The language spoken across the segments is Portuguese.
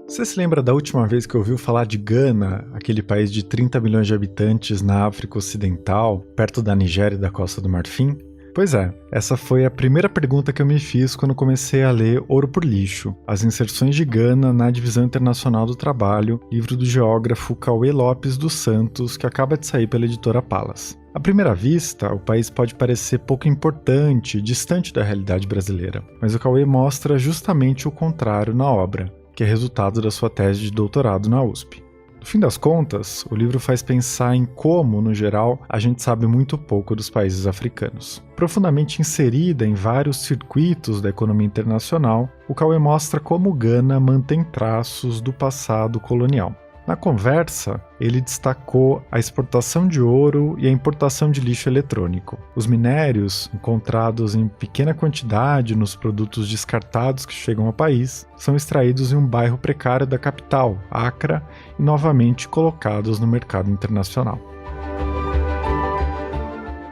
Você se lembra da última vez que ouviu falar de Gana, aquele país de 30 milhões de habitantes na África Ocidental, perto da Nigéria e da Costa do Marfim? Pois é, essa foi a primeira pergunta que eu me fiz quando comecei a ler Ouro por Lixo, as inserções de Gana na Divisão Internacional do Trabalho, livro do geógrafo Cauê Lopes dos Santos, que acaba de sair pela editora Palas. À primeira vista, o país pode parecer pouco importante, distante da realidade brasileira, mas o Cauê mostra justamente o contrário na obra, que é resultado da sua tese de doutorado na USP. No fim das contas, o livro faz pensar em como, no geral, a gente sabe muito pouco dos países africanos. Profundamente inserida em vários circuitos da economia internacional, o Cauê mostra como Gana mantém traços do passado colonial. Na conversa, ele destacou a exportação de ouro e a importação de lixo eletrônico. Os minérios, encontrados em pequena quantidade nos produtos descartados que chegam ao país, são extraídos em um bairro precário da capital, Accra, e novamente colocados no mercado internacional.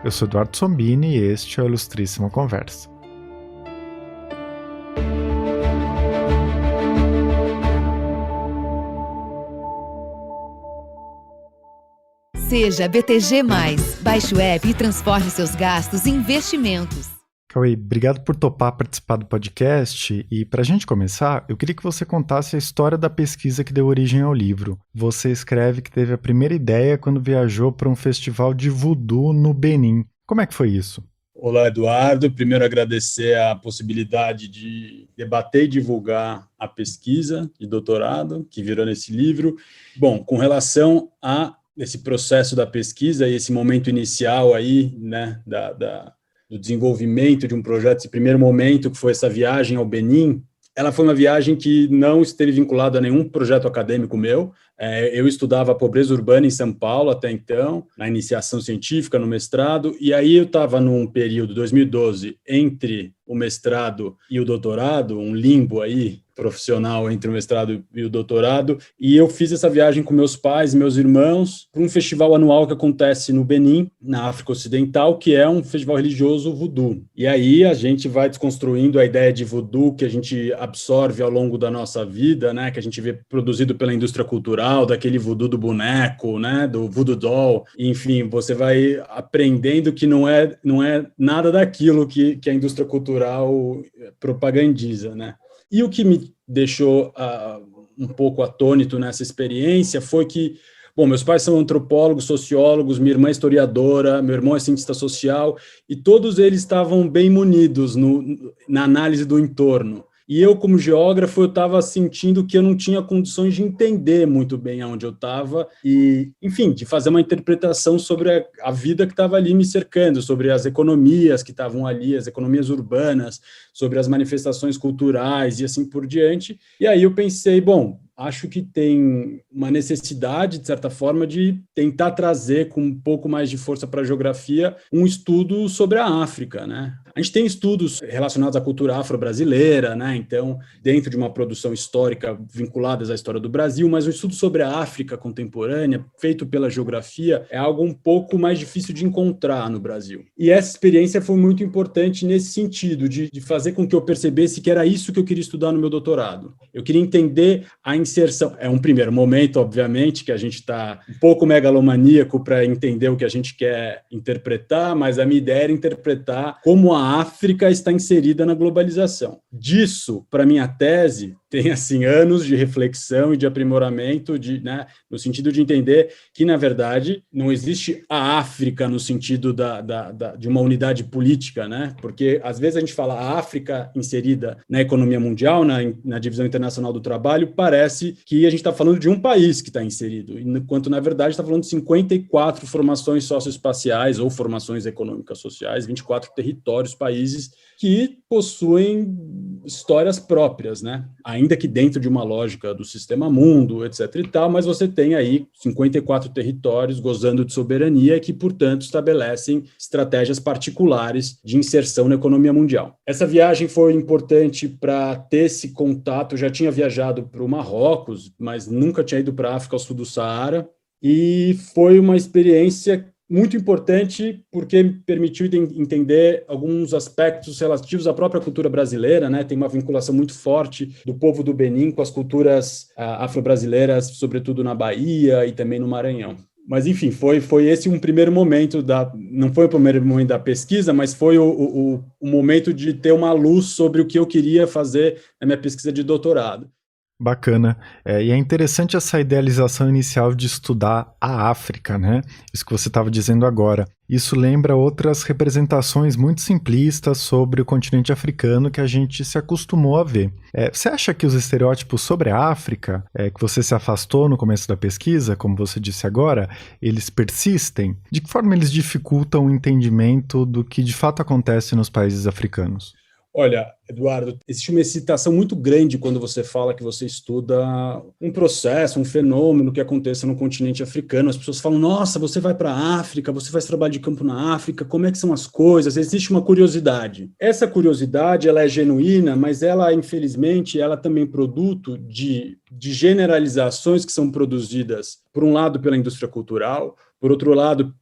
Eu sou Eduardo Sombini e este é o Ilustríssima Conversa. Seja BTG+. Baixe o app e transforme seus gastos em investimentos. Cauê, obrigado por topar participar do podcast. E para a gente começar, eu queria que você contasse a história da pesquisa que deu origem ao livro. Você escreve que teve a primeira ideia quando viajou para um festival de voodoo no Benin. Como é que foi isso? Olá, Eduardo. Primeiro, agradecer a possibilidade de debater e divulgar a pesquisa de doutorado que virou nesse livro. Bom, com relação a esse processo da pesquisa e esse momento inicial aí, né, do desenvolvimento de um projeto, esse primeiro momento que foi essa viagem ao Benin, ela foi uma viagem que não esteve vinculada a nenhum projeto acadêmico meu. Eu estudava pobreza urbana em São Paulo até então, na iniciação científica, no mestrado, e aí eu estava num período, 2012, entre o mestrado e o doutorado, um limbo aí profissional entre o mestrado e o doutorado, e eu fiz essa viagem com meus pais e meus irmãos para um festival anual que acontece no Benin, na África Ocidental, que é um festival religioso voodoo. E aí a gente vai desconstruindo a ideia de voodoo que a gente absorve ao longo da nossa vida, né, que a gente vê produzido pela indústria cultural, daquele voodoo do boneco, né, do voodoo doll. Enfim, você vai aprendendo que não é nada daquilo que a indústria cultural propagandiza, né? E o que me deixou um pouco atônito nessa experiência foi que, bom, meus pais são antropólogos, sociólogos, minha irmã é historiadora, meu irmão é cientista social, e todos eles estavam bem munidos na análise do entorno. E eu, como geógrafo, eu estava sentindo que eu não tinha condições de entender muito bem aonde eu estava e, enfim, de fazer uma interpretação sobre a vida que estava ali me cercando, sobre as economias que estavam ali, as economias urbanas, sobre as manifestações culturais e assim por diante. E aí eu pensei, bom, acho que tem uma necessidade, de certa forma, de tentar trazer com um pouco mais de força para a geografia um estudo sobre a África, né? A gente tem estudos relacionados à cultura afro-brasileira, né? Então, dentro de uma produção histórica vinculadas à história do Brasil, mas um estudo sobre a África contemporânea, feito pela geografia, é algo um pouco mais difícil de encontrar no Brasil. E essa experiência foi muito importante nesse sentido, de fazer com que eu percebesse que era isso que eu queria estudar no meu doutorado. Eu queria entender a inserção. É um primeiro momento, obviamente, que a gente está um pouco megalomaníaco para entender o que a gente quer interpretar, mas a minha ideia era interpretar como a África está inserida na globalização. Disso, para minha tese, tem assim anos de reflexão e de aprimoramento, né, no sentido de entender que, na verdade, não existe a África no sentido de uma unidade política, né? Porque, às vezes, a gente fala a África inserida na economia mundial, na divisão internacional do trabalho, parece que a gente está falando de um país que está inserido, enquanto, na verdade, está falando de 54 formações socioespaciais ou formações econômicas sociais, 24 territórios, países que possuem histórias próprias, né? Ainda que dentro de uma lógica do sistema mundo, etc. e tal, mas você tem aí 54 territórios gozando de soberania que, portanto, estabelecem estratégias particulares de inserção na economia mundial. Essa viagem foi importante para ter esse contato. Eu já tinha viajado para o Marrocos, mas nunca tinha ido para a África ao sul do Saara, e foi uma experiência muito importante porque permitiu entender alguns aspectos relativos à própria cultura brasileira, né? Tem uma vinculação muito forte do povo do Benin com as culturas afro-brasileiras, sobretudo na Bahia e também no Maranhão. Mas, enfim, foi esse um primeiro momento não foi o primeiro momento da pesquisa, mas foi o momento de ter uma luz sobre o que eu queria fazer na minha pesquisa de doutorado. Bacana. E é interessante essa idealização inicial de estudar a África, né? Isso que você estava dizendo agora. Isso lembra outras representações muito simplistas sobre o continente africano que a gente se acostumou a ver. Você acha que os estereótipos sobre a África, que você se afastou no começo da pesquisa, como você disse agora, eles persistem? De que forma eles dificultam o entendimento do que de fato acontece nos países africanos? Olha, Eduardo, existe uma excitação muito grande quando você fala que você estuda um processo, um fenômeno que aconteça no continente africano. As pessoas falam, nossa, você vai para a África, você faz trabalho de campo na África, como é que são as coisas? Existe uma curiosidade. Essa curiosidade, ela é genuína, mas ela, infelizmente, ela também é produto de generalizações que são produzidas, por um lado, pela indústria cultural, por outro lado,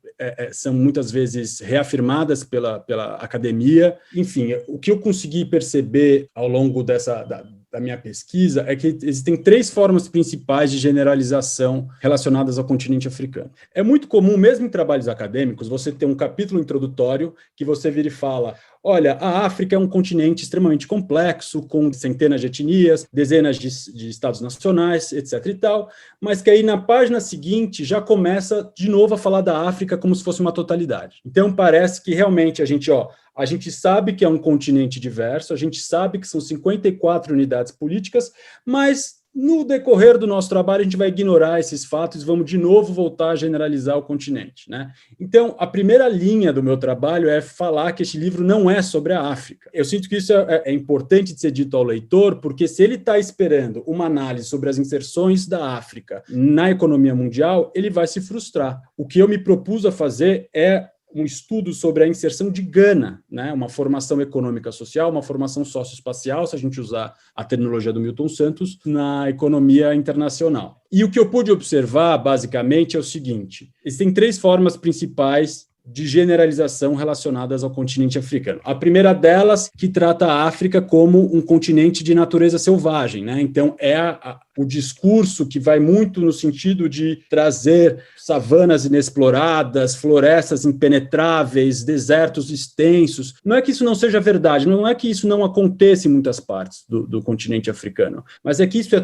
são muitas vezes reafirmadas pela academia. Enfim, o que eu consegui perceber ao longo da minha pesquisa é que existem 3 formas principais de generalização relacionadas ao continente africano. É muito comum, mesmo em trabalhos acadêmicos, você ter um capítulo introdutório que você vira e fala: olha, a África é um continente extremamente complexo, com centenas de etnias, dezenas de estados nacionais, etc. e tal, mas que aí na página seguinte já começa de novo a falar da África como se fosse uma totalidade. Então parece que realmente a gente sabe que é um continente diverso, a gente sabe que são 54 unidades políticas, mas no decorrer do nosso trabalho a gente vai ignorar esses fatos e vamos de novo voltar a generalizar o continente, né? Então, a primeira linha do meu trabalho é falar que este livro não é sobre a África. Eu sinto que isso é importante de ser dito ao leitor, porque se ele está esperando uma análise sobre as inserções da África na economia mundial, ele vai se frustrar. O que eu me propus a fazer é um estudo sobre a inserção de Gana, né? Uma formação econômica social, uma formação socioespacial, se a gente usar a terminologia do Milton Santos, na economia internacional. E o que eu pude observar, basicamente, é o seguinte: existem 3 formas principais de generalização relacionadas ao continente africano. A primeira delas, que trata a África como um continente de natureza selvagem, né? Então, o discurso que vai muito no sentido de trazer savanas inexploradas, florestas impenetráveis, desertos extensos. Não é que isso não seja verdade, não é que isso não aconteça em muitas partes do continente africano, mas é que isso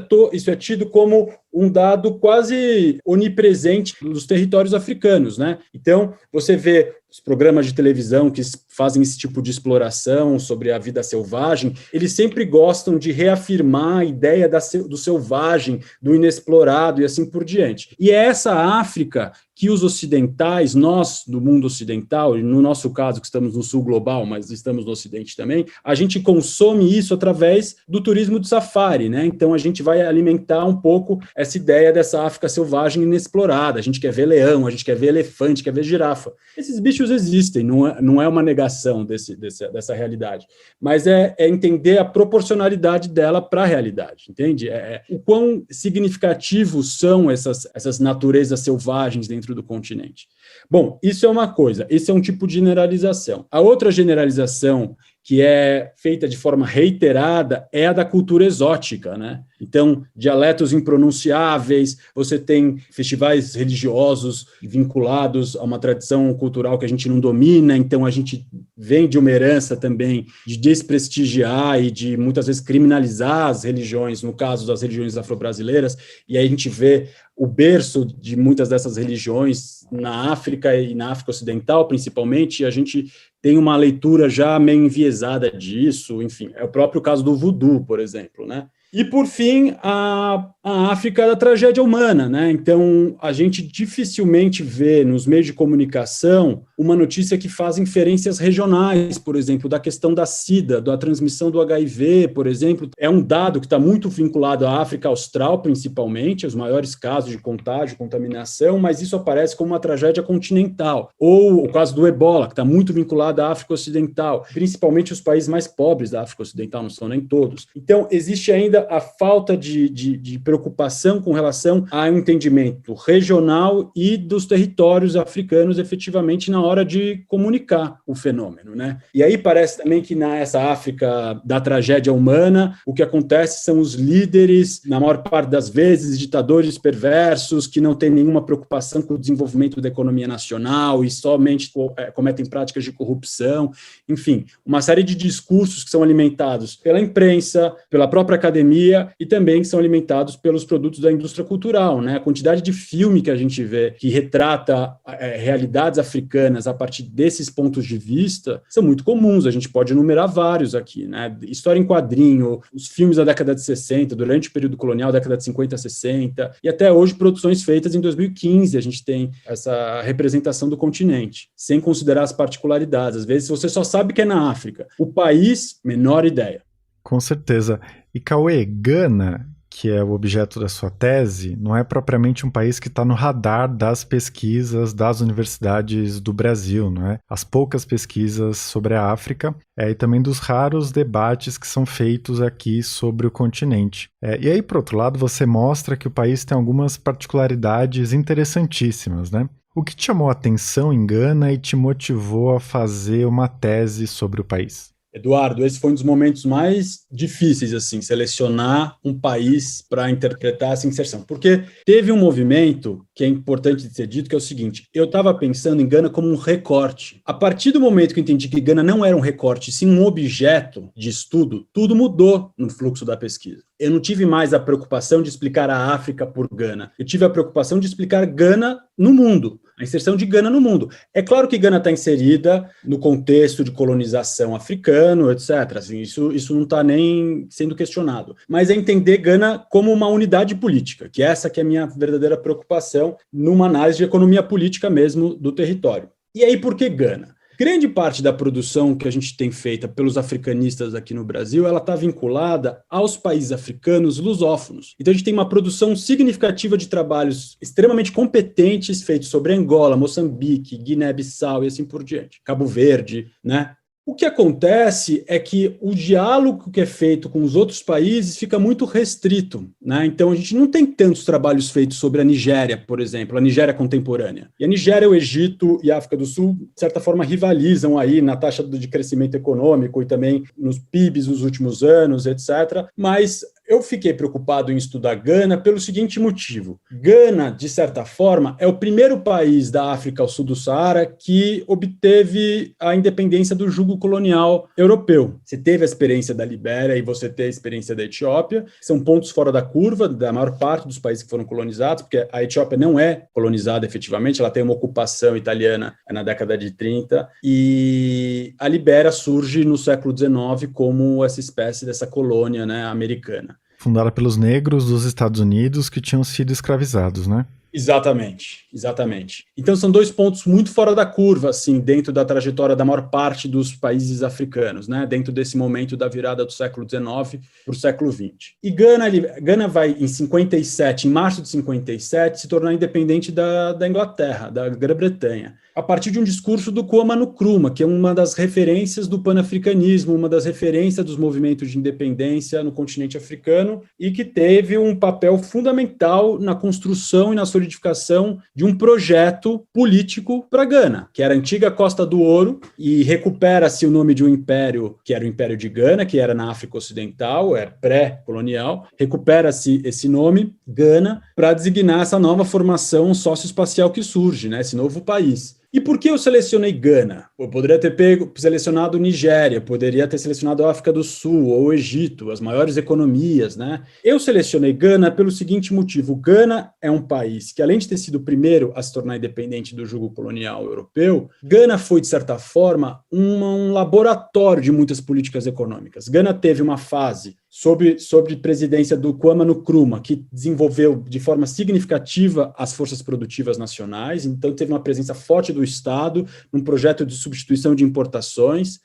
é tido como um dado quase onipresente nos territórios africanos, né? Então, você vê os programas de televisão que fazem esse tipo de exploração sobre a vida selvagem, eles sempre gostam de reafirmar a ideia do selvagem, do inexplorado e assim por diante. E é essa África que os ocidentais, nós do mundo ocidental, e no nosso caso que estamos no sul global, mas estamos no ocidente também, a gente consome isso através do turismo de safari, né? Então a gente vai alimentar um pouco essa ideia dessa África selvagem inexplorada. A gente quer ver leão, a gente quer ver elefante, quer ver girafa. Esses bichos existem, não é uma negação dessa realidade, mas é entender a proporcionalidade dela para a realidade, entende? O quão significativos são essas naturezas selvagens dentro do continente. Bom, isso é uma coisa, esse é um tipo de generalização. A outra generalização que é feita de forma reiterada é a da cultura exótica, né? Então, dialetos impronunciáveis, você tem festivais religiosos vinculados a uma tradição cultural que a gente não domina, então a gente vem de uma herança também de desprestigiar e de muitas vezes criminalizar as religiões, no caso das religiões afro-brasileiras, e aí a gente vê o berço de muitas dessas religiões na África e na África Ocidental, principalmente, e a gente tem uma leitura já meio enviesada disso, enfim, é o próprio caso do voodoo, por exemplo, né? E, por fim, a África da tragédia humana, né? Então, a gente dificilmente vê nos meios de comunicação uma notícia que faz inferências regionais, por exemplo, da questão da SIDA, da transmissão do HIV, por exemplo. É um dado que está muito vinculado à África Austral, principalmente, os maiores casos de contágio, contaminação, mas isso aparece como uma tragédia continental. Ou o caso do Ebola, que está muito vinculado à África Ocidental, principalmente os países mais pobres da África Ocidental, não são nem todos. Então, existe ainda a falta de preocupação com relação ao entendimento regional e dos territórios africanos efetivamente na hora de comunicar o fenômeno, né? E aí parece também que nessa África da tragédia humana, o que acontece são os líderes, na maior parte das vezes, ditadores perversos que não têm nenhuma preocupação com o desenvolvimento da economia nacional e somente cometem práticas de corrupção, enfim, uma série de discursos que são alimentados pela imprensa, pela própria academia e também que são alimentados pelos produtos da indústria cultural, né? A quantidade de filme que a gente vê que retrata realidades africanas a partir desses pontos de vista são muito comuns, a gente pode enumerar vários aqui, né? História em quadrinho, os filmes da década de 60, durante o período colonial, década de 50 a 60, e até hoje produções feitas em 2015, a gente tem essa representação do continente, sem considerar as particularidades. Às vezes você só sabe que é na África. O país, menor ideia. Com certeza. E Cauê, Gana, que é o objeto da sua tese, não é propriamente um país que está no radar das pesquisas das universidades do Brasil, não é? As poucas pesquisas sobre a África e também dos raros debates que são feitos aqui sobre o continente. E aí, por outro lado, você mostra que o país tem algumas particularidades interessantíssimas, né? O que te chamou a atenção em Gana e te motivou a fazer uma tese sobre o país? Eduardo, esse foi um dos momentos mais difíceis, assim, selecionar um país para interpretar essa inserção, porque teve um movimento que é importante de ser dito, que é o seguinte: eu estava pensando em Gana como um recorte. A partir do momento que eu entendi que Gana não era um recorte, sim um objeto de estudo, tudo mudou no fluxo da pesquisa. Eu não tive mais a preocupação de explicar a África por Gana. Eu tive a preocupação de explicar Gana no mundo, a inserção de Gana no mundo. É claro que Gana está inserida no contexto de colonização africano, etc. Assim, isso não está nem sendo questionado. Mas é entender Gana como uma unidade política, que essa que é a minha verdadeira preocupação numa análise de economia política mesmo do território. E aí, por que Gana? Grande parte da produção que a gente tem feita pelos africanistas aqui no Brasil, ela está vinculada aos países africanos lusófonos. Então a gente tem uma produção significativa de trabalhos extremamente competentes feitos sobre Angola, Moçambique, Guiné-Bissau e assim por diante. Cabo Verde, né? O que acontece é que o diálogo que é feito com os outros países fica muito restrito, né? Então, a gente não tem tantos trabalhos feitos sobre a Nigéria, por exemplo, a Nigéria contemporânea. E a Nigéria, o Egito e a África do Sul, de certa forma, rivalizam aí na taxa de crescimento econômico e também nos PIBs nos últimos anos, etc. Mas eu fiquei preocupado em estudar Gana pelo seguinte motivo. Gana, de certa forma, é o primeiro país da África ao sul do Saara que obteve a independência do jugo colonial europeu. Você teve a experiência da Libéria e você teve a experiência da Etiópia, que são pontos fora da curva da maior parte dos países que foram colonizados, porque a Etiópia não é colonizada efetivamente, ela tem uma ocupação italiana na década de 30, e a Libéria surge no século XIX como essa espécie dessa colônia, né, americana. Fundada pelos negros dos Estados Unidos que tinham sido escravizados, né? Exatamente, exatamente. Então são dois pontos muito fora da curva, assim, dentro da trajetória da maior parte dos países africanos, né? Dentro desse momento da virada do século XIX para o século XX. E Gana vai, em 57, em março de 57, se tornar independente da Inglaterra, da Grã-Bretanha, a partir de um discurso do Kwame Nkrumah, que é uma das referências do panafricanismo, uma das referências dos movimentos de independência no continente africano, e que teve um papel fundamental na construção e na solidificação de um projeto político para Gana, que era a antiga Costa do Ouro, e recupera-se o nome de um império, que era o Império de Gana, que era na África Ocidental, é pré-colonial, recupera-se esse nome, Gana, para designar essa nova formação socioespacial que surge, né, esse novo país. E por que eu selecionei Gana? Eu poderia ter selecionado Nigéria, poderia ter selecionado a África do Sul ou o Egito, as maiores economias, né? Eu selecionei Gana pelo seguinte motivo. Gana é um país que, além de ter sido o primeiro a se tornar independente do jugo colonial europeu, Gana foi, de certa forma, um laboratório de muitas políticas econômicas. Gana teve uma fase sob presidência do Kwame Nkrumah, que desenvolveu de forma significativa as forças produtivas nacionais, então teve uma presença forte do Estado num projeto de substituição de importações.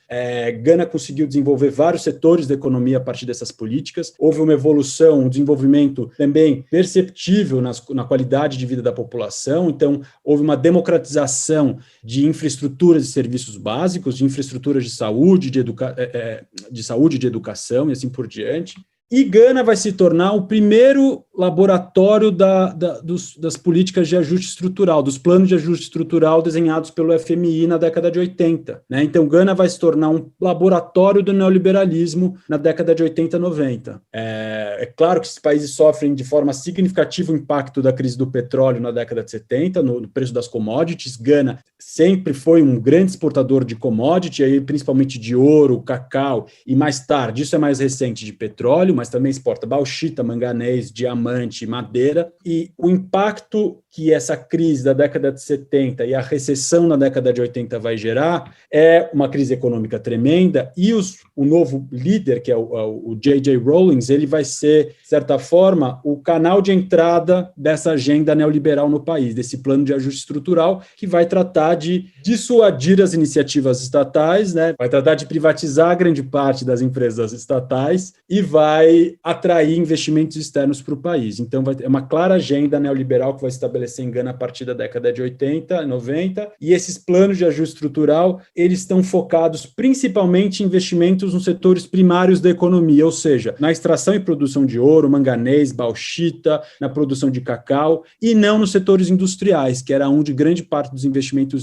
Gana conseguiu desenvolver vários setores da economia a partir dessas políticas. Houve uma evolução, um desenvolvimento também perceptível na qualidade de vida da população, então houve uma democratização de serviços básicos, de infraestruturas de saúde, de educação e assim por diante. E Gana vai se tornar o primeiro laboratório das políticas de ajuste estrutural, dos planos de ajuste estrutural desenhados pelo FMI na década de 80. Né? Então, Gana vai se tornar um laboratório do neoliberalismo na década de 80 e 90. É claro que esses países sofrem de forma significativa o impacto da crise do petróleo na década de 70, no preço das commodities. Gana sempre foi um grande exportador de commodity, aí principalmente de ouro, cacau, e mais tarde, isso é mais recente, de petróleo, mas também exporta bauxita, manganês, diamante, madeira, e o impacto que essa crise da década de 70 e a recessão na década de 80 vai gerar é uma crise econômica tremenda, e o novo líder, que é o J.J. Rawlings, ele vai ser, de certa forma, o canal de entrada dessa agenda neoliberal no país, desse plano de ajuste estrutural, que vai tratar de dissuadir as iniciativas estatais, né? Vai tratar de privatizar grande parte das empresas estatais e vai atrair investimentos externos para o país. Então, é uma clara agenda neoliberal que vai estabelecer em Gana a partir da década de 80, 90, e esses planos de ajuste estrutural, eles estão focados principalmente em investimentos nos setores primários da economia, ou seja, na extração e produção de ouro, manganês, bauxita, na produção de cacau, e não nos setores industriais, que era onde grande parte dos investimentos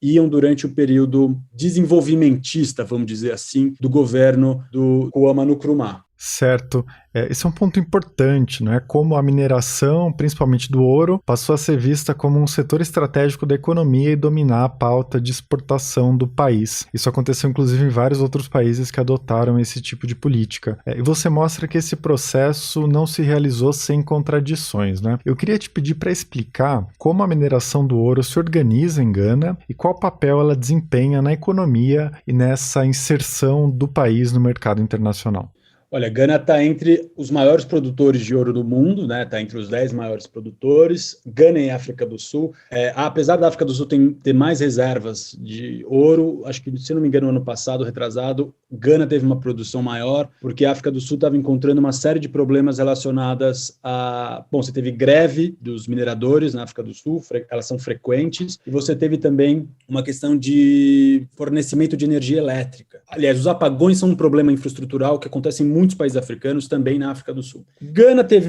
iam durante o período desenvolvimentista, vamos dizer assim, do governo do Kwame Nkrumah. Certo. Esse é um ponto importante, não é? Como a mineração, principalmente do ouro, passou a ser vista como um setor estratégico da economia e dominar a pauta de exportação do país. Isso aconteceu, inclusive, em vários outros países que adotaram esse tipo de política. E você mostra que esse processo não se realizou sem contradições, né? Eu queria te pedir para explicar como a mineração do ouro se organiza em Gana e qual papel ela desempenha na economia e nessa inserção do país no mercado internacional. Olha, Gana está entre os maiores produtores de ouro do mundo, né? Está entre os 10 maiores produtores. Gana e África do Sul. Apesar da África do Sul ter mais reservas de ouro, acho que, se não me engano, no ano passado, retrasado, Gana teve uma produção maior, porque a África do Sul estava encontrando uma série de problemas relacionadas a... Bom, você teve greve dos mineradores na África do Sul, elas são frequentes, e você teve também uma questão de fornecimento de energia elétrica. Aliás, os apagões são um problema infraestrutural que acontece em muitos países africanos, também na África do Sul. Gana tem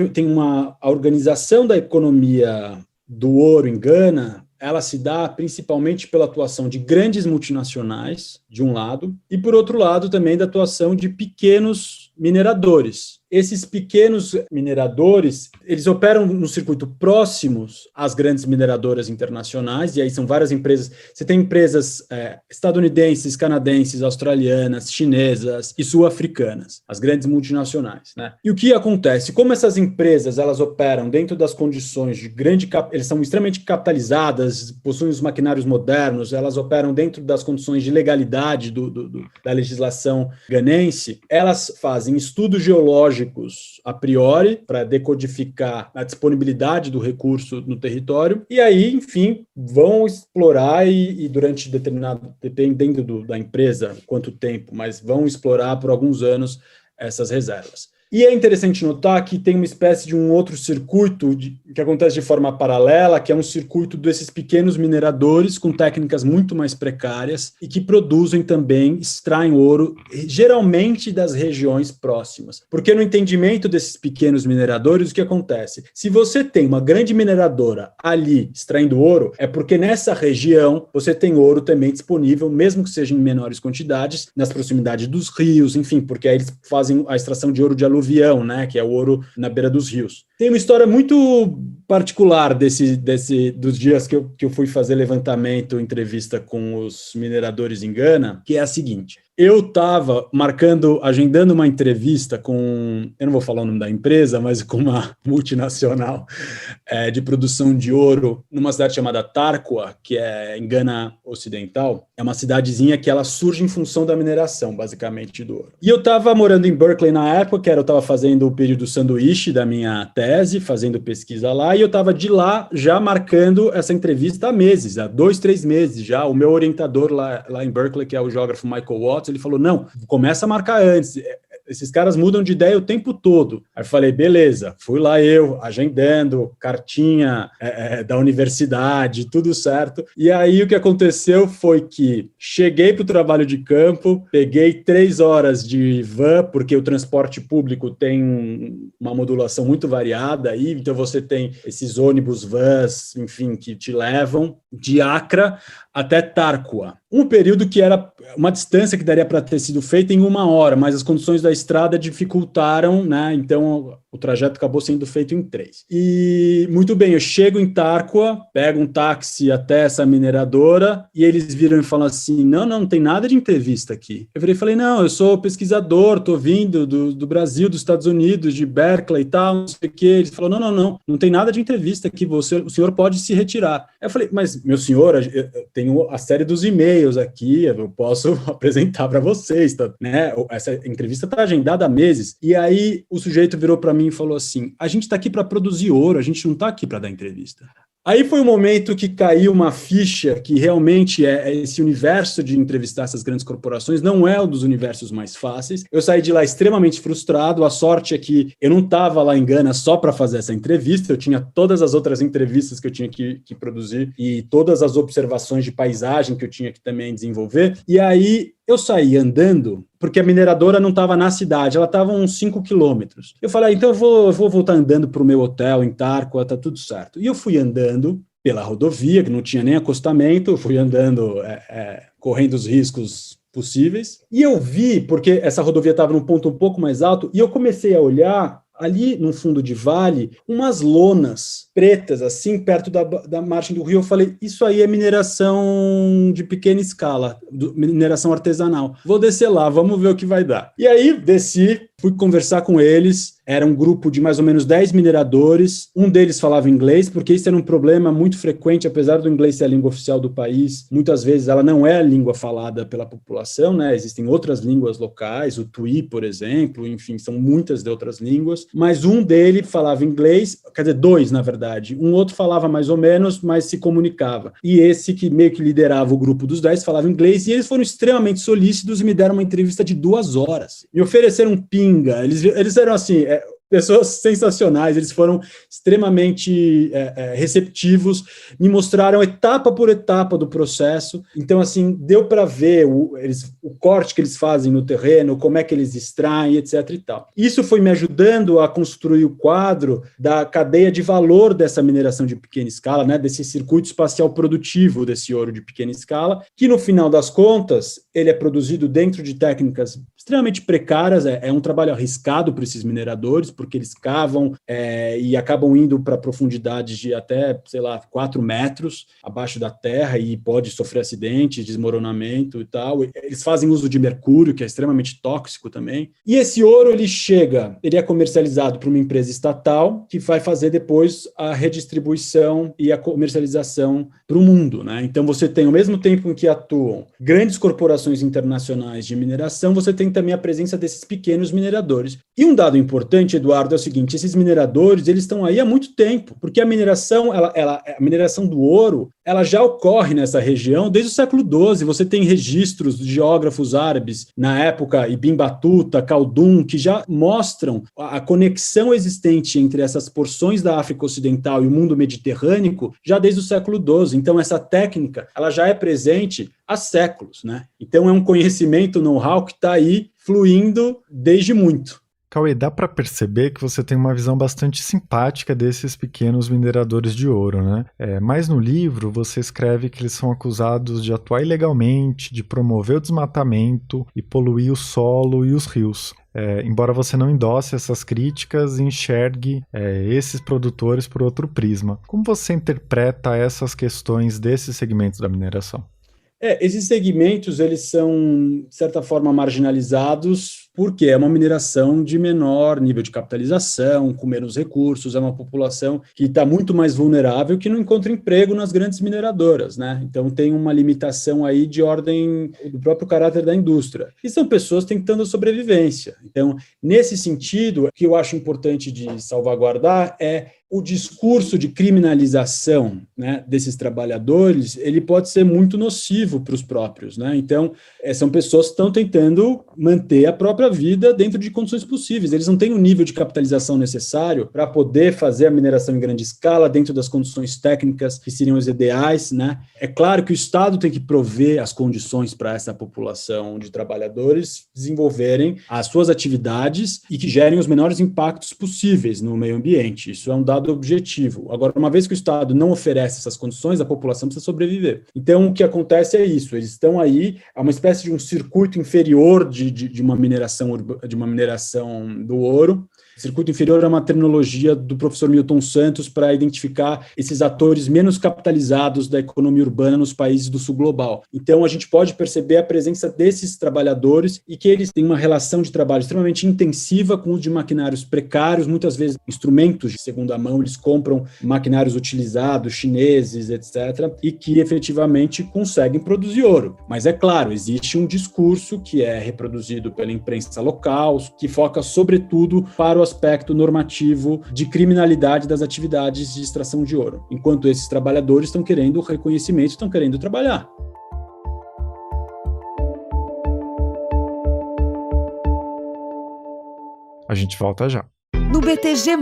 a organização da economia do ouro em Gana, ela se dá principalmente pela atuação de grandes multinacionais, de um lado, e por outro lado também da atuação de pequenos mineradores. Esses pequenos mineradores, eles operam no circuito próximos às grandes mineradoras internacionais, e aí são várias empresas. Você tem empresas estadunidenses, canadenses, australianas, chinesas e sul-africanas, as grandes multinacionais, né? E o que acontece? Como essas empresas elas operam dentro das condições de eles são extremamente capitalizadas, possuem os maquinários modernos, elas operam dentro das condições de legalidade da legislação ganense, elas fazem estudos geológicos a priori, para decodificar a disponibilidade do recurso no território, e aí, enfim, vão explorar e durante dependendo da empresa, quanto tempo, mas vão explorar por alguns anos essas reservas. E é interessante notar que tem uma espécie de um outro circuito que acontece de forma paralela, que é um circuito desses pequenos mineradores com técnicas muito mais precárias e que produzem também, extraem ouro, geralmente das regiões próximas. Porque no entendimento desses pequenos mineradores, o que acontece? Se você tem uma grande mineradora ali extraindo ouro, é porque nessa região você tem ouro também disponível, mesmo que seja em menores quantidades, nas proximidades dos rios, enfim, porque aí eles fazem a extração de ouro de aluvião, né, que é o ouro na beira dos rios. Tem uma história muito particular dos dias que eu fui fazer levantamento, entrevista com os mineradores em Gana, que é a seguinte. Eu estava agendando uma entrevista com, eu não vou falar o nome da empresa, mas com uma multinacional de produção de ouro numa cidade chamada Tarkwa, que é em Gana Ocidental. É uma cidadezinha que ela surge em função da mineração, basicamente, do ouro. E eu estava morando em Berkeley na época, eu estava fazendo o período sanduíche da minha tese, fazendo pesquisa lá, e eu estava de lá já marcando essa entrevista há meses, há 2, 3 meses já. O meu orientador lá em Berkeley, que é o geógrafo Michael Watts, ele falou, não, começa a marcar antes. esses caras mudam de ideia o tempo todo. Aí eu falei, beleza, fui lá eu, agendando, cartinha da universidade, tudo certo. E aí o que aconteceu foi que cheguei para o trabalho de campo, peguei 3 horas de van, porque o transporte público tem uma modulação muito variada aí, então você tem esses ônibus, vans, enfim, que te levam de Accra até Tarkwa. Um período que era uma distância que daria para ter sido feita em 1 hora, mas as condições da estrada dificultaram, né? Então o trajeto acabou sendo feito em 3. E muito bem, eu chego em Tarkwa, pego um táxi até essa mineradora e eles viram e falam assim, não tem nada de entrevista aqui. Eu virei e falei, não, eu sou pesquisador, estou vindo do Brasil, dos Estados Unidos, de Berkeley e tal, não sei o quê. Eles falaram, não tem nada de entrevista aqui, o senhor pode se retirar. Eu falei, mas meu senhor, eu tenho a série dos e-mails aqui, eu posso apresentar para vocês, tá, né? Essa entrevista está agendada há meses. E aí o sujeito virou para mim e falou assim, a gente está aqui para produzir ouro, a gente não está aqui para dar entrevista. Aí foi o momento que caiu uma ficha que realmente esse universo de entrevistar essas grandes corporações não é um dos universos mais fáceis. Eu saí de lá extremamente frustrado. A sorte é que eu não estava lá em Gana só para fazer essa entrevista, eu tinha todas as outras entrevistas que eu tinha que produzir e todas as observações de paisagem que eu tinha que também desenvolver. E aí eu saí andando, porque a mineradora não estava na cidade, ela estava a uns 5 quilômetros. Eu falei, então eu vou voltar andando para o meu hotel em Tarkwa, tá tudo certo. E eu fui andando pela rodovia, que não tinha nem acostamento, fui andando, correndo os riscos possíveis. E eu vi, porque essa rodovia estava num ponto um pouco mais alto, e eu comecei a olhar ali no fundo de vale, umas lonas pretas, assim, perto da margem do rio. Eu falei, isso aí é mineração de pequena escala, mineração artesanal. Vou descer lá, vamos ver o que vai dar. E aí, desci, fui conversar com eles. Era um grupo de mais ou menos 10 mineradores. Um deles falava inglês, porque isso era um problema muito frequente, apesar do inglês ser a língua oficial do país. Muitas vezes ela não é a língua falada pela população, né? Existem outras línguas locais, o Twi, por exemplo, enfim, são muitas de outras línguas. Mas um dele falava inglês, quer dizer, 2, na verdade. Um outro falava mais ou menos, mas se comunicava. E esse que meio que liderava o grupo dos 10 falava inglês, e eles foram extremamente solícitos e me deram uma entrevista de 2 horas. Me ofereceram pinga, eles eram assim... pessoas sensacionais, eles foram extremamente receptivos, me mostraram etapa por etapa do processo. Então, assim, deu para ver o corte que eles fazem no terreno, como é que eles extraem, etc. e tal. Isso foi me ajudando a construir o quadro da cadeia de valor dessa mineração de pequena escala, né, desse circuito espacial produtivo desse ouro de pequena escala, que, no final das contas, ele é produzido dentro de técnicas extremamente precárias, é um trabalho arriscado para esses mineradores, porque eles cavam e acabam indo para profundidades de até, 4 metros abaixo da terra e pode sofrer acidentes, desmoronamento e tal. Eles fazem uso de mercúrio, que é extremamente tóxico também. E esse ouro, ele é comercializado por uma empresa estatal que vai fazer depois a redistribuição e a comercialização para o mundo, né? Então, você tem, ao mesmo tempo em que atuam grandes corporações internacionais de mineração, você tem também a presença desses pequenos mineradores. E um dado importante, Eduardo, é o seguinte: esses mineradores, eles estão aí há muito tempo, porque a mineração, a mineração do ouro, ela já ocorre nessa região desde o século XII. Você tem registros de geógrafos árabes, na época, Ibn Battuta, Khaldun, que já mostram a conexão existente entre essas porções da África Ocidental e o mundo mediterrâneo já desde o século XII. Então, essa técnica, ela já é presente há séculos, né? Então, é um conhecimento, know-how que está aí fluindo desde muito. Cauê, dá para perceber que você tem uma visão bastante simpática desses pequenos mineradores de ouro, né? Mas no livro você escreve que eles são acusados de atuar ilegalmente, de promover o desmatamento e poluir o solo e os rios. Embora você não endosse essas críticas e enxergue esses produtores por outro prisma. Como você interpreta essas questões desses segmentos da mineração? Esses segmentos, eles são, de certa forma, marginalizados porque é uma mineração de menor nível de capitalização, com menos recursos, é uma população que está muito mais vulnerável, que não encontra emprego nas grandes mineradoras, né? Então tem uma limitação aí de ordem do próprio caráter da indústria. E são pessoas tentando sobrevivência. Então, nesse sentido, o que eu acho importante de salvaguardar é o discurso de criminalização, né, desses trabalhadores, ele pode ser muito nocivo para os próprios, né? Então, são pessoas que estão tentando manter a própria vida dentro de condições possíveis. Eles não têm o nível de capitalização necessário para poder fazer a mineração em grande escala dentro das condições técnicas que seriam as ideais, né? É claro que o Estado tem que prover as condições para essa população de trabalhadores desenvolverem as suas atividades e que gerem os menores impactos possíveis no meio ambiente. Isso é um dado objetivo. Agora, uma vez que o Estado não oferece essas condições, a população precisa sobreviver. Então, o que acontece é isso, eles estão aí, é uma espécie de um circuito inferior de uma mineração do ouro. Circuito inferior é uma terminologia do professor Milton Santos para identificar esses atores menos capitalizados da economia urbana nos países do sul global. Então, a gente pode perceber a presença desses trabalhadores e que eles têm uma relação de trabalho extremamente intensiva com o de maquinários precários, muitas vezes instrumentos de segunda mão, eles compram maquinários utilizados, chineses, etc., e que efetivamente conseguem produzir ouro. Mas é claro, existe um discurso que é reproduzido pela imprensa local, que foca sobretudo para o aspecto normativo de criminalidade das atividades de extração de ouro, enquanto esses trabalhadores estão querendo reconhecimento, estão querendo trabalhar. A gente volta já. No BTG+,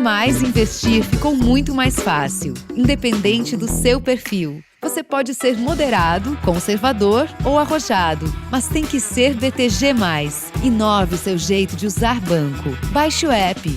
investir ficou muito mais fácil, independente do seu perfil. Você pode ser moderado, conservador ou arrojado, mas tem que ser BTG+. Inove o seu jeito de usar banco. Baixe o app.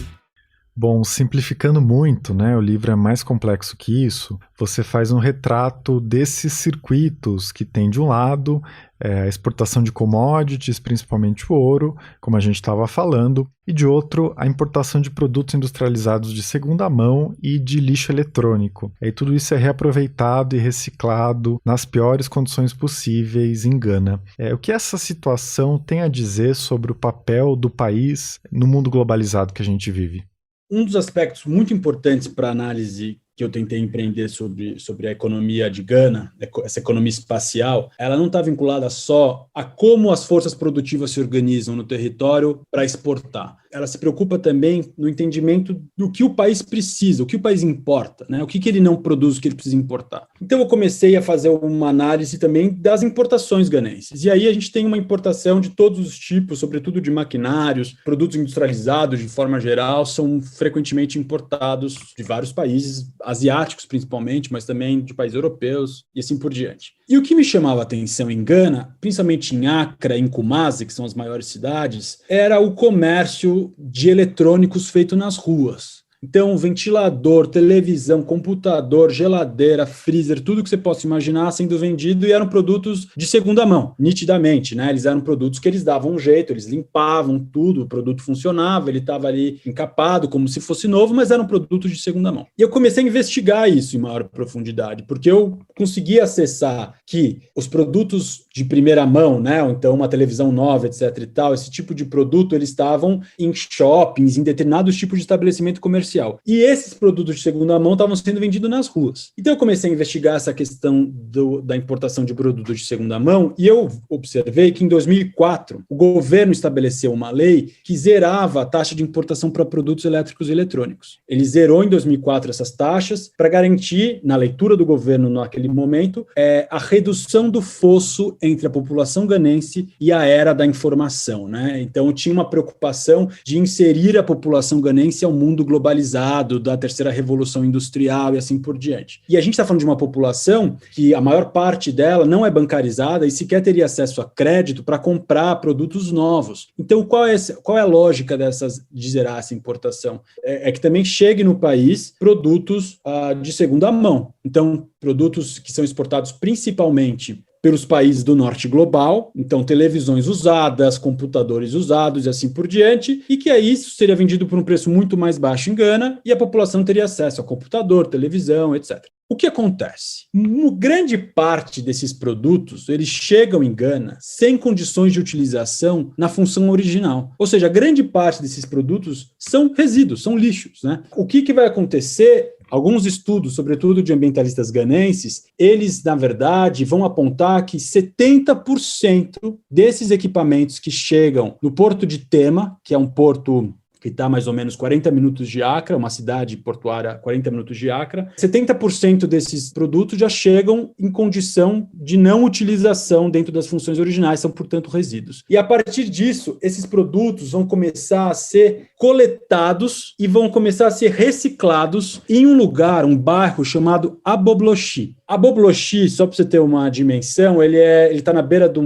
Bom, simplificando muito, né, o livro é mais complexo que isso. Você faz um retrato desses circuitos que tem de um lado a exportação de commodities, principalmente o ouro, como a gente estava falando, e de outro, a importação de produtos industrializados de segunda mão e de lixo eletrônico. E tudo isso é reaproveitado e reciclado nas piores condições possíveis em Gana. O que essa situação tem a dizer sobre o papel do país no mundo globalizado que a gente vive? Um dos aspectos muito importantes para a análise que eu tentei empreender sobre a economia de Gana, essa economia espacial, ela não está vinculada só a como as forças produtivas se organizam no território para exportar. Ela se preocupa também no entendimento do que o país precisa, o que o país importa, né? O que ele não produz, o que ele precisa importar. Então eu comecei a fazer uma análise também das importações ganenses. E aí a gente tem uma importação de todos os tipos, sobretudo de maquinários, produtos industrializados de forma geral, são frequentemente importados de vários países, asiáticos principalmente, mas também de países europeus e assim por diante. E o que me chamava a atenção em Gana, principalmente em Accra e em Kumasi, que são as maiores cidades, era o comércio de eletrônicos feito nas ruas. Então, ventilador, televisão, computador, geladeira, freezer, tudo que você possa imaginar sendo vendido, e eram produtos de segunda mão, nitidamente, né? Eles eram produtos que eles davam um jeito, eles limpavam tudo, o produto funcionava, ele estava ali encapado como se fosse novo, mas eram produtos de segunda mão. E eu comecei a investigar isso em maior profundidade, porque eu consegui acessar que os produtos de primeira mão, né? Ou então uma televisão nova, etc e tal, esse tipo de produto, eles estavam em shoppings, em determinados tipos de estabelecimento comercial. E esses produtos de segunda mão estavam sendo vendidos nas ruas. Então eu comecei a investigar essa questão da importação de produtos de segunda mão e eu observei que em 2004 o governo estabeleceu uma lei que zerava a taxa de importação para produtos elétricos e eletrônicos. Ele zerou em 2004 essas taxas para garantir, na leitura do governo naquele momento, a redução do fosso entre a população ganense e a era da informação, né? Então tinha uma preocupação de inserir a população ganense ao mundo globalizado, da terceira revolução industrial e assim por diante. E a gente está falando de uma população que a maior parte dela não é bancarizada e sequer teria acesso a crédito para comprar produtos novos. Então, qual é a lógica de zerar essa importação? É que também chegue no país produtos de segunda mão. Então, produtos que são exportados principalmente pelos países do norte global, então televisões usadas, computadores usados e assim por diante, e que aí isso seria vendido por um preço muito mais baixo em Gana e a população teria acesso a computador, televisão, etc. O que acontece? Grande parte desses produtos, eles chegam em Gana sem condições de utilização na função original. Ou seja, grande parte desses produtos são resíduos, são lixos, né? O que vai acontecer? Alguns estudos, sobretudo de ambientalistas ganenses, eles, na verdade, vão apontar que 70% desses equipamentos que chegam no porto de Tema, que é um porto que está mais ou menos 40 minutos de Accra, uma cidade portuária 40 minutos de Accra. 70% desses produtos já chegam em condição de não utilização dentro das funções originais, são, portanto, resíduos. E a partir disso, esses produtos vão começar a ser coletados e vão começar a ser reciclados em um lugar, um bairro chamado Aboblochi. Aboblochi, só para você ter uma dimensão, ele está na beira de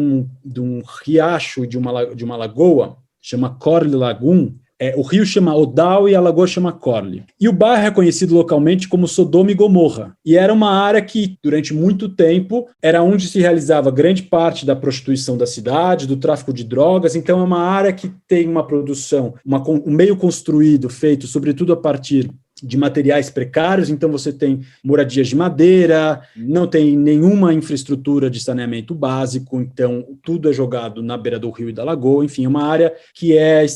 um riacho, de uma lagoa, chama Corle Lagoon. O rio chama Odal e a lagoa chama Corle. E o bairro é conhecido localmente como Sodoma e Gomorra. E era uma área que, durante muito tempo, era onde se realizava grande parte da prostituição da cidade, do tráfico de drogas. Então, é uma área que tem uma produção, um meio construído, feito sobretudo a partir de materiais precários, então você tem moradias de madeira, não tem nenhuma infraestrutura de saneamento básico, então tudo é jogado na beira do rio e da lagoa, enfim, é uma área que é de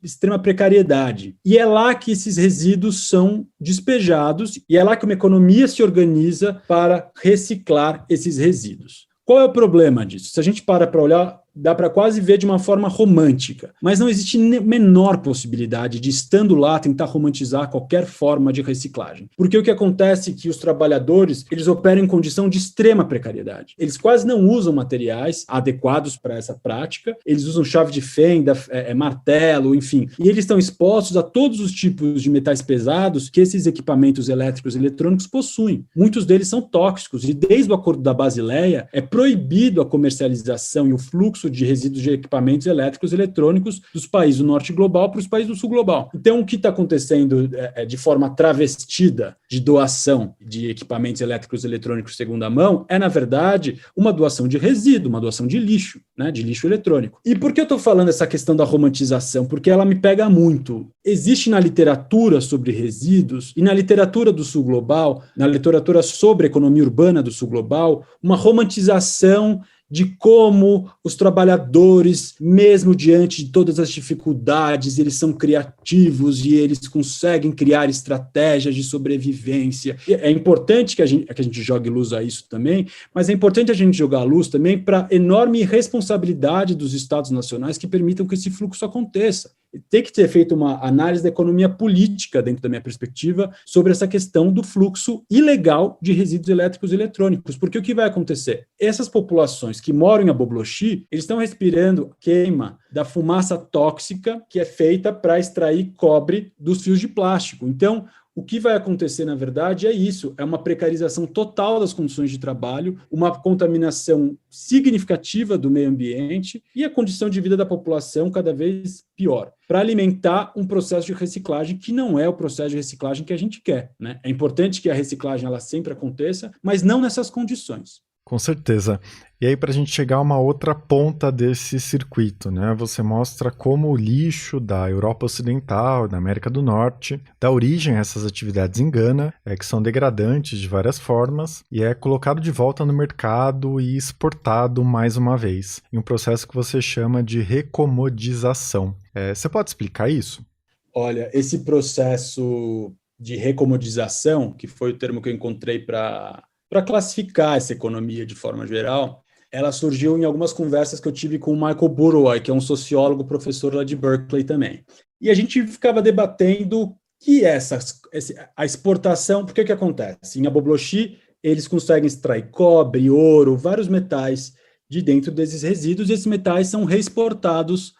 extrema precariedade. E é lá que esses resíduos são despejados, e é lá que uma economia se organiza para reciclar esses resíduos. Qual é o problema disso? Se a gente para olhar, dá para quase ver de uma forma romântica, mas não existe menor possibilidade de, estando lá, tentar romantizar qualquer forma de reciclagem. Porque o que acontece é que os trabalhadores, eles operam em condição de extrema precariedade. Eles quase não usam materiais adequados para essa prática, eles usam chave de fenda, martelo, enfim, e eles estão expostos a todos os tipos de metais pesados que esses equipamentos elétricos e eletrônicos possuem. Muitos deles são tóxicos, e desde o Acordo da Basileia é proibido a comercialização e o fluxo de resíduos de equipamentos elétricos e eletrônicos dos países do norte global para os países do sul global. Então, o que está acontecendo de forma travestida de doação de equipamentos elétricos e eletrônicos de segunda mão é, na verdade, uma doação de resíduo, uma doação de lixo, né, de lixo eletrônico. E por que eu estou falando essa questão da romantização? Porque ela me pega muito. Existe na literatura sobre resíduos e na literatura do sul global, na literatura sobre a economia urbana do sul global, uma romantização de como os trabalhadores, mesmo diante de todas as dificuldades, eles são criativos e eles conseguem criar estratégias de sobrevivência. E é importante que a gente jogue luz a isso também, mas é importante a gente jogar luz também para a enorme responsabilidade dos estados nacionais que permitam que esse fluxo aconteça. Tem que ter feito uma análise da economia política, dentro da minha perspectiva, sobre essa questão do fluxo ilegal de resíduos elétricos e eletrônicos, porque o que vai acontecer? Essas populações que moram em Aboblochi, eles estão respirando queima da fumaça tóxica que é feita para extrair cobre dos fios de plástico. Então, o que vai acontecer, na verdade, é isso, é uma precarização total das condições de trabalho, uma contaminação significativa do meio ambiente e a condição de vida da população cada vez pior, para alimentar um processo de reciclagem que não é o processo de reciclagem que a gente quer, né? É importante que a reciclagem ela sempre aconteça, mas não nessas condições. Com certeza. E aí, para a gente chegar a uma outra ponta desse circuito, né? Você mostra como o lixo da Europa Ocidental, da América do Norte, dá origem a essas atividades em Gana, que são degradantes de várias formas, e é colocado de volta no mercado e exportado mais uma vez, em um processo que você chama de recomodização. Você pode explicar isso? Olha, esse processo de recomodização, que foi o termo que eu encontrei para classificar essa economia de forma geral, ela surgiu em algumas conversas que eu tive com o Michael Burawoy, que é um sociólogo, professor lá de Berkeley também. E a gente ficava debatendo que a exportação, porque o que acontece? Em Aboblochi, eles conseguem extrair cobre, ouro, vários metais de dentro desses resíduos, e esses metais são reexportados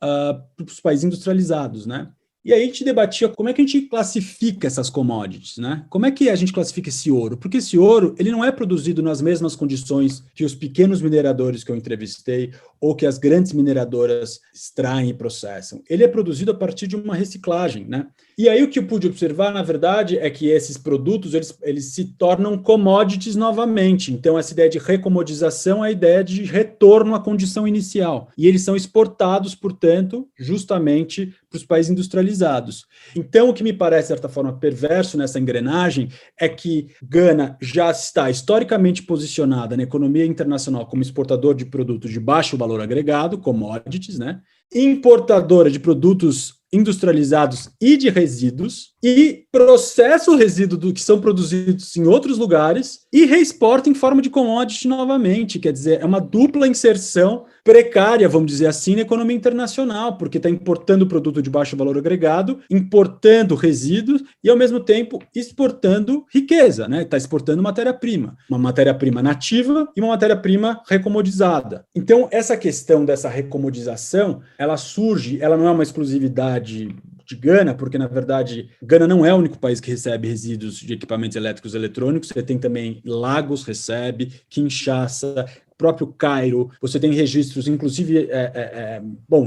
para os países industrializados, né? E aí a gente debatia como é que a gente classifica essas commodities, né? Como é que a gente classifica esse ouro? Porque esse ouro, ele não é produzido nas mesmas condições que os pequenos mineradores que eu entrevistei ou que as grandes mineradoras extraem e processam. Ele é produzido a partir de uma reciclagem, né? E aí o que eu pude observar, na verdade, é que esses produtos, eles se tornam commodities novamente. Então, essa ideia de recomodização é a ideia de retorno à condição inicial. E eles são exportados, portanto, justamente para os países industrializados. Então, o que me parece, de certa forma, perverso nessa engrenagem é que Gana já está historicamente posicionada na economia internacional como exportador de produtos de baixo valor agregado, commodities, né? Importadora de produtos industrializados e de resíduos, e processa o resíduo que são produzidos em outros lugares e reexporta em forma de commodity novamente. Quer dizer, é uma dupla inserção precária, vamos dizer assim, na economia internacional, porque está importando produto de baixo valor agregado, importando resíduos e, ao mesmo tempo, exportando riqueza, né? Está exportando matéria-prima, uma matéria-prima nativa e uma matéria-prima recomodizada. Então, essa questão dessa recomodização, ela surge, ela não é uma exclusividade de Gana, porque, na verdade, Gana não é o único país que recebe resíduos de equipamentos elétricos e eletrônicos, você tem também Lagos recebe, Kinshasa, próprio Cairo, você tem registros, inclusive,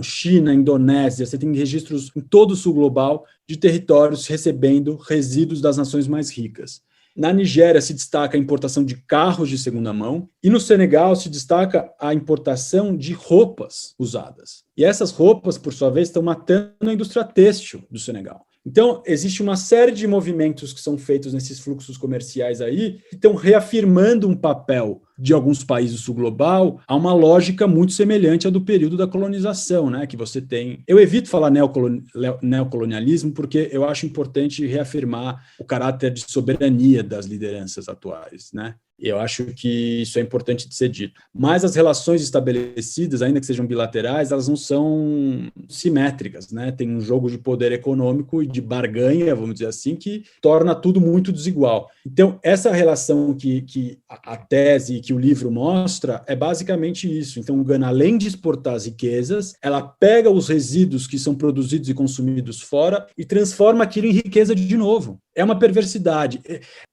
China, Indonésia, você tem registros em todo o sul global de territórios recebendo resíduos das nações mais ricas. Na Nigéria se destaca a importação de carros de segunda mão e no Senegal se destaca a importação de roupas usadas. E essas roupas, por sua vez, estão matando a indústria têxtil do Senegal. Então, existe uma série de movimentos que são feitos nesses fluxos comerciais aí, que estão reafirmando um papel de alguns países do sul global a uma lógica muito semelhante à do período da colonização, né, que você tem. Eu evito falar neocolonialismo porque eu acho importante reafirmar o caráter de soberania das lideranças atuais, né? E eu acho que isso é importante de ser dito. Mas as relações estabelecidas, ainda que sejam bilaterais, elas não são simétricas, né? Tem um jogo de poder econômico e de barganha, vamos dizer assim, que torna tudo muito desigual. Então, essa relação que a tese que o livro mostra é basicamente isso. Então, Gana, além de exportar as riquezas, ela pega os resíduos que são produzidos e consumidos fora e transforma aquilo em riqueza de novo. É uma perversidade.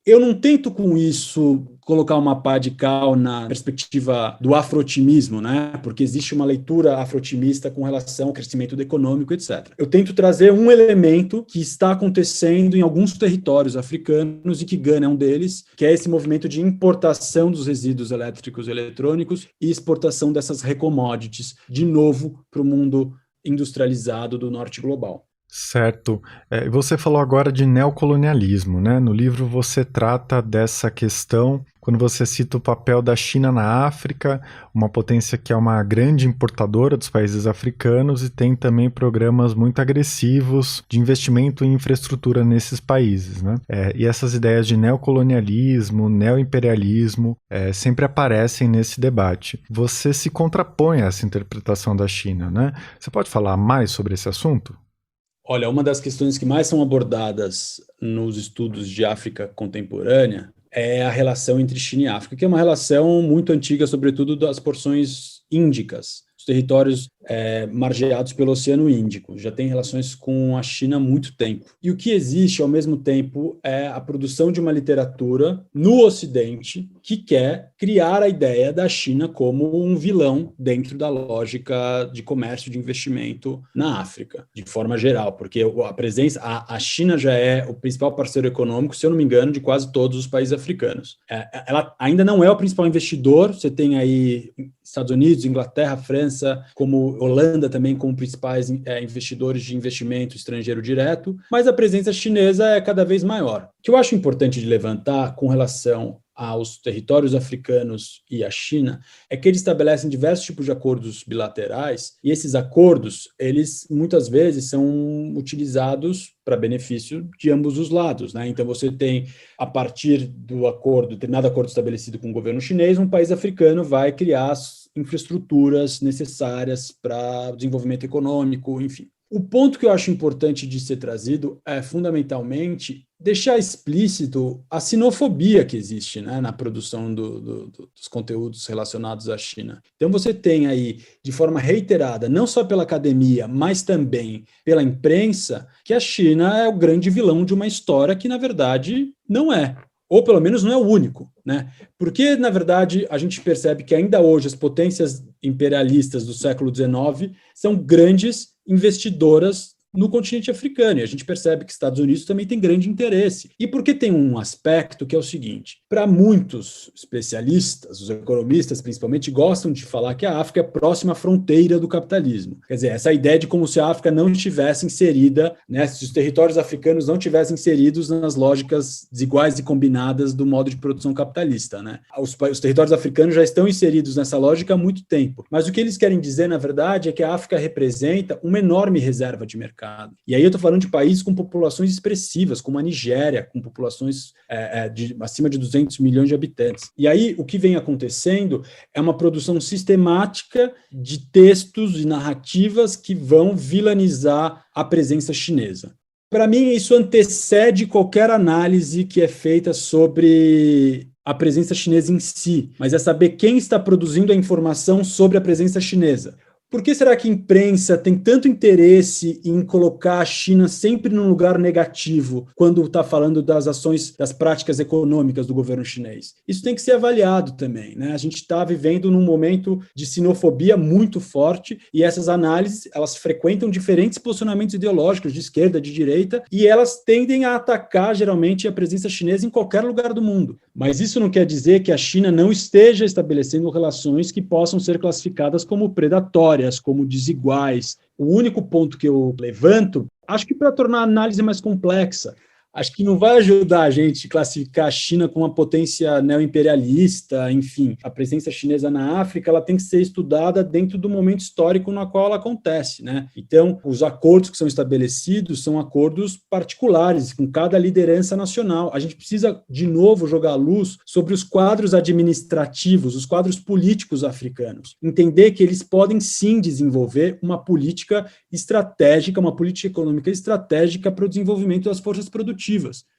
Eu não tento com isso colocar uma pá de cal na perspectiva do afro-otimismo, né? Porque existe uma leitura afro-otimista com relação ao crescimento econômico, etc. Eu tento trazer um elemento que está acontecendo em alguns territórios africanos e que Gana é um deles, que é esse movimento de importação dos resíduos elétricos e eletrônicos e exportação dessas recommodities, de novo, para o mundo industrializado do norte global. Certo. Você falou agora de neocolonialismo, né? No livro você trata dessa questão quando você cita o papel da China na África, uma potência que é uma grande importadora dos países africanos e tem também programas muito agressivos de investimento em infraestrutura nesses países, né? E essas ideias de neocolonialismo, neoimperialismo sempre aparecem nesse debate. Você se contrapõe a essa interpretação da China, né? Você pode falar mais sobre esse assunto? Olha, uma das questões que mais são abordadas nos estudos de África contemporânea é a relação entre China e África, que é uma relação muito antiga, sobretudo das porções índicas, os territórios margeados pelo Oceano Índico. Já tem relações com a China há muito tempo. E o que existe, ao mesmo tempo, é a produção de uma literatura no Ocidente que quer criar a ideia da China como um vilão dentro da lógica de comércio, de investimento na África, de forma geral, porque a China já é o principal parceiro econômico, se eu não me engano, de quase todos os países africanos. Ela ainda não é o principal investidor, você tem aí Estados Unidos, Inglaterra, França, como Holanda também como principais investidores de investimento estrangeiro direto, mas a presença chinesa é cada vez maior. O que eu acho importante de levantar com relação aos territórios africanos e à China é que eles estabelecem diversos tipos de acordos bilaterais e esses acordos, eles muitas vezes são utilizados para benefício de ambos os lados, né? Então você tem, a partir do acordo, determinado acordo estabelecido com o governo chinês, um país africano vai criar as infraestruturas necessárias para o desenvolvimento econômico, enfim. O ponto que eu acho importante de ser trazido é, fundamentalmente, deixar explícito a sinofobia que existe, né, na produção dos conteúdos relacionados à China. Então você tem aí, de forma reiterada, não só pela academia, mas também pela imprensa, que a China é o grande vilão de uma história que, na verdade, não é. Ou, pelo menos, não é o único, né? Porque, na verdade, a gente percebe que ainda hoje as potências imperialistas do século XIX são grandes investidoras no continente africano, e a gente percebe que Estados Unidos também tem grande interesse. E porque tem um aspecto que é o seguinte, para muitos especialistas, os economistas principalmente, gostam de falar que a África é próxima à fronteira do capitalismo. Quer dizer, essa ideia de como se a África não estivesse inserida, né, se os territórios africanos não tivessem inseridos nas lógicas desiguais e combinadas do modo de produção capitalista, né? Os territórios africanos já estão inseridos nessa lógica há muito tempo. Mas o que eles querem dizer, na verdade, é que a África representa uma enorme reserva de mercado. mercado. E aí eu estou falando de países com populações expressivas, como a Nigéria, com populações acima de 200 milhões de habitantes. E aí o que vem acontecendo é uma produção sistemática de textos e narrativas que vão vilanizar a presença chinesa. Para mim, isso antecede qualquer análise que é feita sobre a presença chinesa em si, mas é saber quem está produzindo a informação sobre a presença chinesa. Por que será que a imprensa tem tanto interesse em colocar a China sempre num lugar negativo quando está falando das ações, das práticas econômicas do governo chinês? Isso tem que ser avaliado também, né? A gente está vivendo num momento de sinofobia muito forte e essas análises, elas frequentam diferentes posicionamentos ideológicos de esquerda, de direita, e elas tendem a atacar geralmente a presença chinesa em qualquer lugar do mundo. Mas isso não quer dizer que a China não esteja estabelecendo relações que possam ser classificadas como predatórias, como desiguais. O único ponto que eu levanto, acho que para tornar a análise mais complexa, acho que não vai ajudar a gente a classificar a China como uma potência neoimperialista, enfim. A presença chinesa na África, ela tem que ser estudada dentro do momento histórico no qual ela acontece, né? Então, os acordos que são estabelecidos são acordos particulares, com cada liderança nacional. A gente precisa, de novo, jogar luz sobre os quadros administrativos, os quadros políticos africanos. Entender que eles podem, sim, desenvolver uma política estratégica, uma política econômica estratégica para o desenvolvimento das forças produtivas.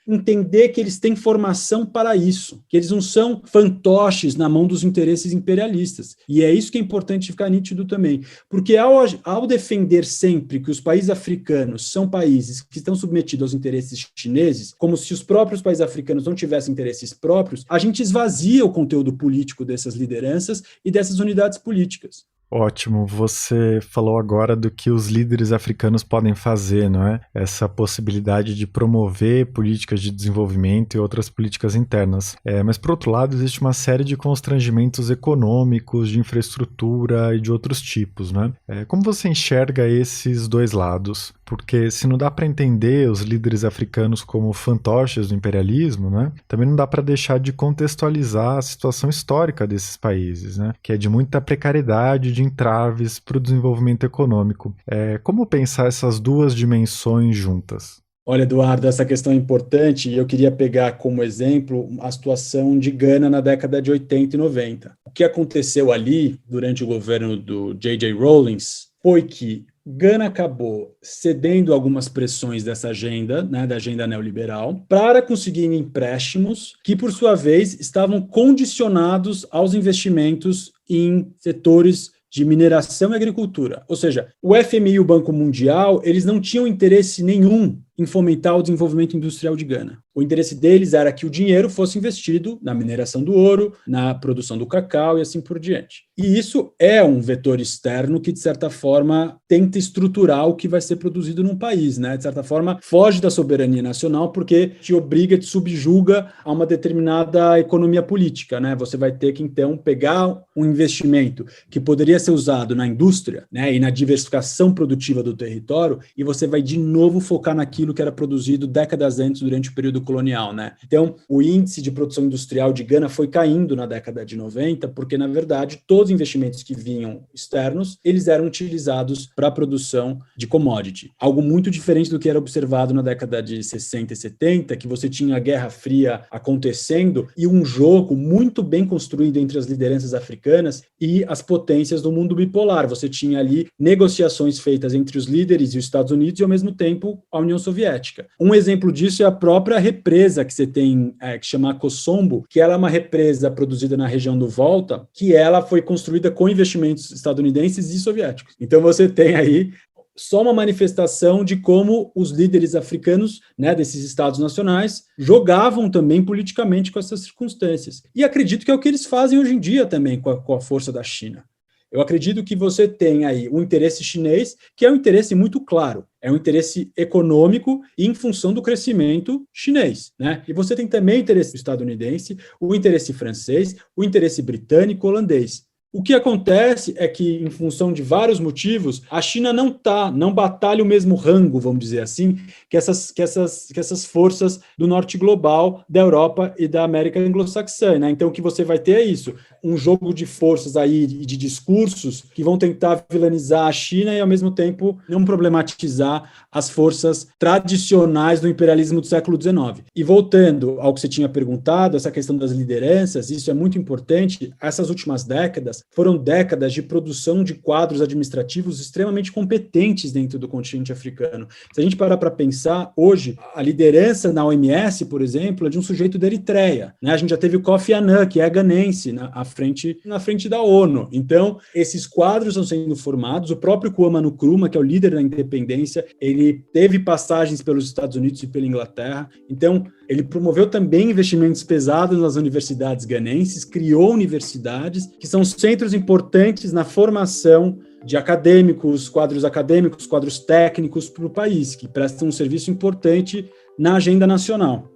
Entender que eles têm formação para isso, que eles não são fantoches na mão dos interesses imperialistas. E é isso que é importante ficar nítido também, porque ao defender sempre que os países africanos são países que estão submetidos aos interesses chineses, como se os próprios países africanos não tivessem interesses próprios, a gente esvazia o conteúdo político dessas lideranças e dessas unidades políticas. Ótimo, você falou agora do que os líderes africanos podem fazer, não é? Essa possibilidade de promover políticas de desenvolvimento e outras políticas internas. Mas, por outro lado, existe uma série de constrangimentos econômicos, de infraestrutura e de outros tipos, né? Como você enxerga esses dois lados? Porque se não dá para entender os líderes africanos como fantoches do imperialismo, né? Também não dá para deixar de contextualizar a situação histórica desses países, né? Que é de muita precariedade, de entraves para o desenvolvimento econômico. Como pensar essas duas dimensões juntas? Olha, Eduardo, essa questão é importante e eu queria pegar como exemplo a situação de Gana na década de 80 e 90. O que aconteceu ali durante o governo do J.J. Rawlings foi que Gana acabou cedendo algumas pressões dessa agenda, né, da agenda neoliberal, para conseguir empréstimos que, por sua vez, estavam condicionados aos investimentos em setores de mineração e agricultura. Ou seja, o FMI e o Banco Mundial, eles não tinham interesse nenhum em fomentar o desenvolvimento industrial de Gana. O interesse deles era que o dinheiro fosse investido na mineração do ouro, na produção do cacau e assim por diante. E isso é um vetor externo que, de certa forma, tenta estruturar o que vai ser produzido num país, né? De certa forma, foge da soberania nacional porque te obriga, te subjuga a uma determinada economia política, né? Você vai ter que, então, pegar um investimento que poderia ser usado na indústria, né, e na diversificação produtiva do território, e você vai, de novo, focar naquilo que era produzido décadas antes, durante o período colonial, né? Então, o índice de produção industrial de Gana foi caindo na década de 90, porque, na verdade, todos os investimentos que vinham externos, eles eram utilizados para a produção de commodity. Algo muito diferente do que era observado na década de 60 e 70, que você tinha a Guerra Fria acontecendo e um jogo muito bem construído entre as lideranças africanas e as potências do mundo bipolar. Você tinha ali negociações feitas entre os líderes e os Estados Unidos e, ao mesmo tempo, a União Soviética. Um exemplo disso é a própria represa que você tem, que chama Kosombo, que ela é uma represa produzida na região do Volta, que ela foi construída com investimentos estadunidenses e soviéticos. Então você tem aí só uma manifestação de como os líderes africanos, né, desses estados nacionais, jogavam também politicamente com essas circunstâncias. E acredito que é o que eles fazem hoje em dia também com a força da China. Eu acredito que você tem aí um interesse chinês, que é um interesse muito claro, é um interesse econômico e em função do crescimento chinês, né? E você tem também o interesse estadunidense, o interesse francês, o interesse britânico, holandês. O que acontece é que, em função de vários motivos, a China não batalha o mesmo rango, vamos dizer assim, que essas forças do norte global, da Europa e da América anglo-saxã, né? Então, o que você vai ter é isso, um jogo de forças aí e de discursos que vão tentar vilanizar a China e, ao mesmo tempo, não problematizar as forças tradicionais do imperialismo do século XIX. E voltando ao que você tinha perguntado, essa questão das lideranças, isso é muito importante. Essas últimas décadas foram décadas de produção de quadros administrativos extremamente competentes dentro do continente africano. Se a gente parar para pensar, hoje, a liderança na OMS, por exemplo, é de um sujeito da Eritreia, né? A gente já teve o Kofi Annan, que é ganense, na frente da ONU. Então, esses quadros estão sendo formados. O próprio Kwame Nkrumah, que é o líder da independência, ele teve passagens pelos Estados Unidos e pela Inglaterra. Então, ele promoveu também investimentos pesados nas universidades ganenses, criou universidades que são centros importantes na formação de acadêmicos, quadros técnicos para o país, que prestam um serviço importante na agenda nacional.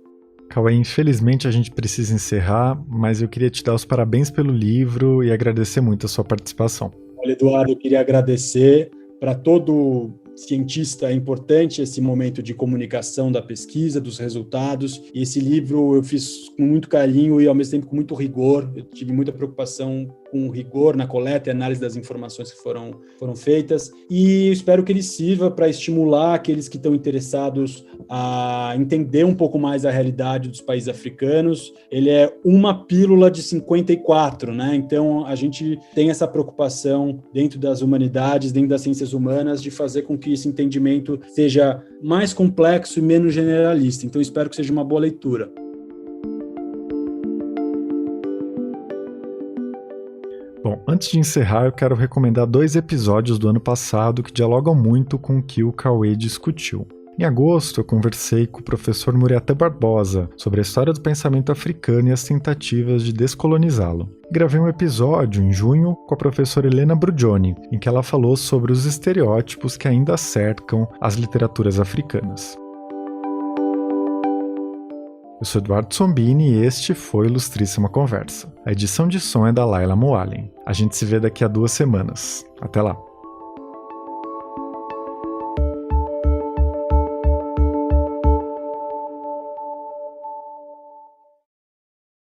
Cauê, infelizmente a gente precisa encerrar, mas eu queria te dar os parabéns pelo livro e agradecer muito a sua participação. Olha, Eduardo, eu queria agradecer. Para todo cientista é importante esse momento de comunicação da pesquisa, dos resultados, e esse livro eu fiz com muito carinho e ao mesmo tempo com muito rigor. Eu tive muita preocupação com rigor na coleta e análise das informações que foram feitas, e espero que ele sirva para estimular aqueles que estão interessados a entender um pouco mais a realidade dos países africanos. Ele é uma pílula de 54, né? Então a gente tem essa preocupação dentro das humanidades, dentro das ciências humanas, de fazer com que esse entendimento seja mais complexo e menos generalista. Então espero que seja uma boa leitura. Bom, antes de encerrar, eu quero recomendar 2 episódios do ano passado que dialogam muito com o que o Cauê discutiu. Em agosto, eu conversei com o professor Muriaté Barbosa sobre a história do pensamento africano e as tentativas de descolonizá-lo. Gravei um episódio em junho com a professora Helena Brugioni, em que ela falou sobre os estereótipos que ainda cercam as literaturas africanas. Eu sou Eduardo Sombini e este foi o Ilustríssima Conversa. A edição de som é da Laila Moalen. A gente se vê daqui a 2 semanas. Até lá!